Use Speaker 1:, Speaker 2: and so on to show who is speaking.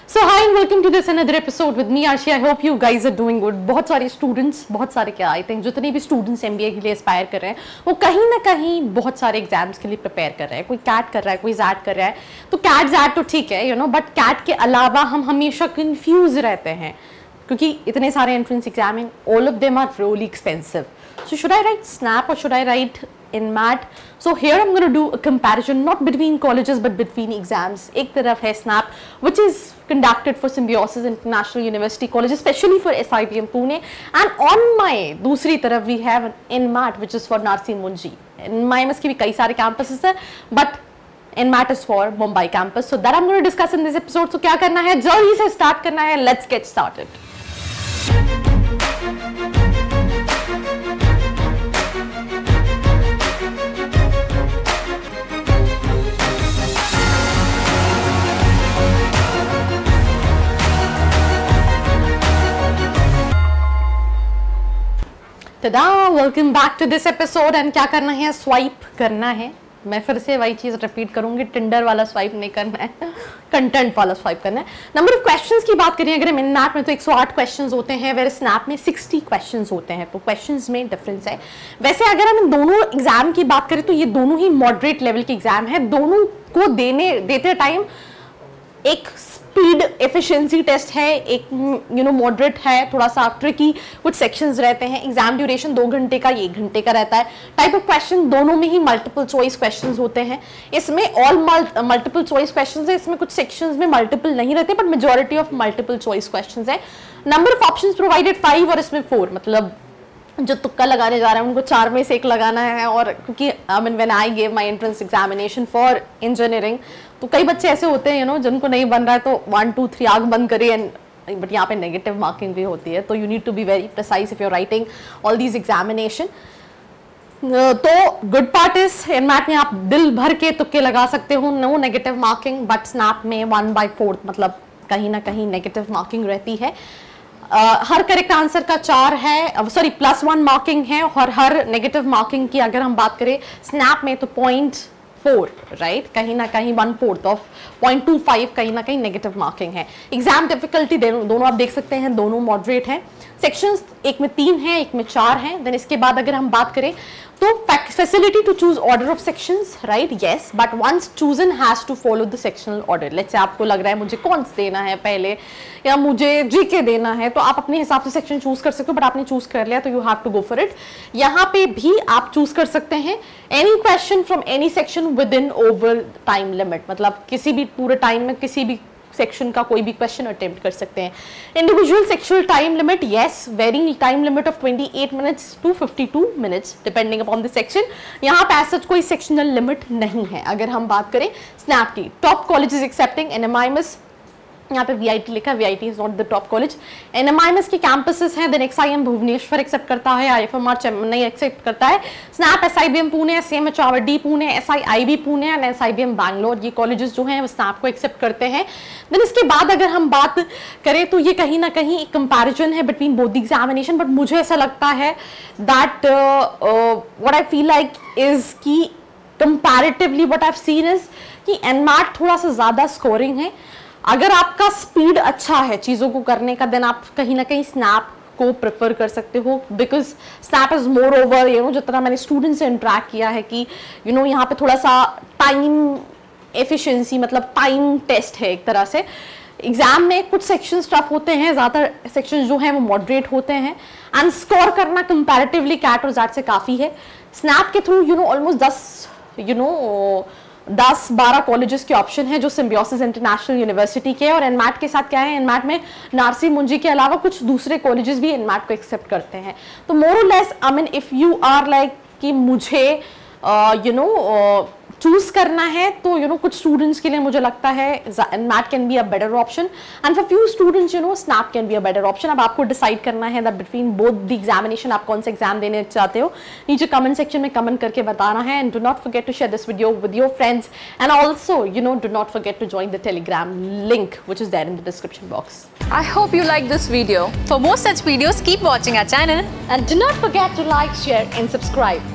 Speaker 1: So hi and welcome to this another episode with me Arshi. I hope you guys are doing good. बहुत सारे students, बहुत सारे क्या I think जितने भी स्टूडेंट्स MBA के लिए एस्पायर कर रहे हैं वो कहीं ना कहीं बहुत सारे एग्जाम्स के लिए प्रिपेयर कर रहे हैं. कोई कैट कर रहा है, कोई जैट कर रहा है. तो कैट जैट तो ठीक है बट कैट के अलावा हम हमेशा कंफ्यूज रहते हैं क्योंकि इतने सारे एंट्रेंस एग्जाम हैं. All of them are really expensive. So should I write SNAP or should I write InMat? So here I'm going to do a comparison not between colleges but between exams. एक तरफ है SNAP which is conducted for Symbiosis International University College especially for SIBM Pune, and on my दूसरी तरफ we have InMat which is for Narsi Munji. InMat की भी कई सारे campuses हैं but InMat is for Mumbai campus. So that I'm going to discuss in this episode. So क्या करना है, जल्दी से start करना है. Let's get started. tada, welcome back to this episode. and क्या करना है, स्वाइप करना है. मैं फिर से वही चीज़ रिपीट करूंगी, टिंडर वाला स्वाइप नहीं करना है, कंटेंट वाला स्वाइप करना है. नंबर ऑफ क्वेश्चंस की बात करें अगर हम InMat में तो 108 क्वेश्चंस होते हैं, वेर स्नैप में 60 क्वेश्चंस होते हैं. तो क्वेश्चंस में डिफरेंस है. वैसे अगर हम इन दोनों एग्जाम की बात करें तो ये दोनों ही मॉडरेट लेवल के एग्जाम है. दोनों को देते टाइम एक स्पीड एफिशिएंसी टेस्ट है, एक मॉडरेट है, थोड़ा सा ट्रिकी, कुछ सेक्शंस रहते हैं. एग्जाम ड्यूरेशन 2 घंटे का, 1 घंटे का रहता है. टाइप ऑफ क्वेश्चन दोनों में ही मल्टीपल चॉइस क्वेश्चंस होते हैं. इसमें ऑल मल्टीपल चॉइस क्वेश्चंस है, इसमें कुछ सेक्शंस में मल्टीपल नहीं रहते but majority of multiple choice questions है. नंबर ऑफ ऑप्शंस प्रोवाइडेड 5 और इसमें 4, मतलब जो तुक्का लगाने जा रहे हैं उनको 4 में से 1 लगाना है. और क्योंकि when I gave my entrance examination for engineering तो कई बच्चे ऐसे होते हैं जिनको नहीं बन रहा है तो 1 2 3 आग बंद करिए. एंड बट यहाँ पे नेगेटिव मार्किंग भी होती है तो you need to be very precise if you are writing all these examination. तो गुड पार्ट इज InMat में आप दिल भर के तुक्के लगा सकते हो, no negative marking. But SNAP में 1/4 मतलब कहीं ना कहीं नेगेटिव मार्किंग रहती है. हर करेक्ट आंसर का 4 है, सॉरी +1 मार्किंग है. और हर नेगेटिव मार्किंग की अगर हम बात करें स्नैप में तो 0.4 राइट, कहीं ना कहीं 1/4 ऑफ 0.25 कहीं ना कहीं नेगेटिव मार्किंग है. एग्जाम डिफिकल्टी दोनों आप देख सकते हैं, दोनों मॉडरेट हैं. सेक्शंस एक में 3 हैं, एक में 4 हैं. देन इसके बाद अगर हम बात करें तो facility to choose order of sections right, yes, but once chosen has to follow the sectional order. Let's say आपको लग रहा है मुझे कॉन्स देना है पहले या मुझे जीके देना है तो आप अपने हिसाब से सेक्शन चूज कर सकते हो. बट आपने चूज कर लिया तो you have to go for it. यहाँ पे भी आप चूज कर सकते हैं any question from any section within over time limit, मतलब किसी भी पूरे टाइम में किसी भी सेक्शन का कोई भी क्वेश्चन अटेम्प्ट कर सकते हैं. Individual sectional time limit, yes, very time limit of 28 minutes to 52 minutes depending upon the section. यहाँ पे ऐसा कोई सेक्शनल लिमिट नहीं है. अगर हम बात करें स्नैप की, टॉप कॉलेजेस एक्सेप्टिंग NMIMS, यहाँ पे VIT लिखा है, VIT is not the top college. NMIMS के कैंपसेस हैं. देन XIM भुवनेश्वर एक्सेप्ट करता है, IFMR चेन्नई एक्सेप्ट करता है, स्नैप SIBM पुणे, SCM चावडी Pune, SIIB Pune and SIBM Bangalore, ये कॉलेजेस जो हैं वो स्नैप को एक्सेप्ट करते हैं. देन इसके बाद अगर हम बात करें तो ये कहीं ना कहीं एक कंपैरिजन है between both the examination. But मुझे ऐसा लगता है that what I feel like is की comparatively what I have seen is कि InMat थोड़ा सा ज़्यादा स्कोरिंग है. अगर आपका स्पीड अच्छा है चीज़ों को करने का देन आप कहीं ना कहीं स्नैप को प्रेफर कर सकते हो. Because snap is more over जितना मैंने स्टूडेंट से इंटरेक्ट किया है कि यहाँ पे थोड़ा सा टाइम एफिशिएंसी मतलब टाइम टेस्ट है एक तरह से. एग्जाम में कुछ सेक्शंस टफ होते हैं, ज़्यादा सेक्शंस जो हैं वो मॉडरेट होते हैं. एंड स्कोर करना कंपैरेटिवली कैट और जैट से काफ़ी है. स्नैप के थ्रू ऑलमोस्ट 10-12 कॉलेजेस के ऑप्शन है जो सिम्बियोसिस इंटरनेशनल यूनिवर्सिटी के. और InMat के साथ क्या है, InMat में नारसी मुंजी के अलावा कुछ दूसरे कॉलेजेस भी InMat को एक्सेप्ट करते हैं. तो मोर और less I mean if you are like कि मुझे चूज करना है तो कुछ स्टूडेंट्स के लिए मुझे लगता है InMat can be a better option and for few students snap can be a better option. अब आपको डिसाइड करना है that between both the examination आप कौन सा एग्जाम देने चाहते हो. नीचे कमेंट सेक्शन में कमेंट करके बताना है. And do not forget to share this video with your friends and also do not forget to join the Telegram link which is there in the description box.
Speaker 2: I hope you like this video. For more such videos, keep watching our channel.
Speaker 1: And do not forget to like, share and subscribe.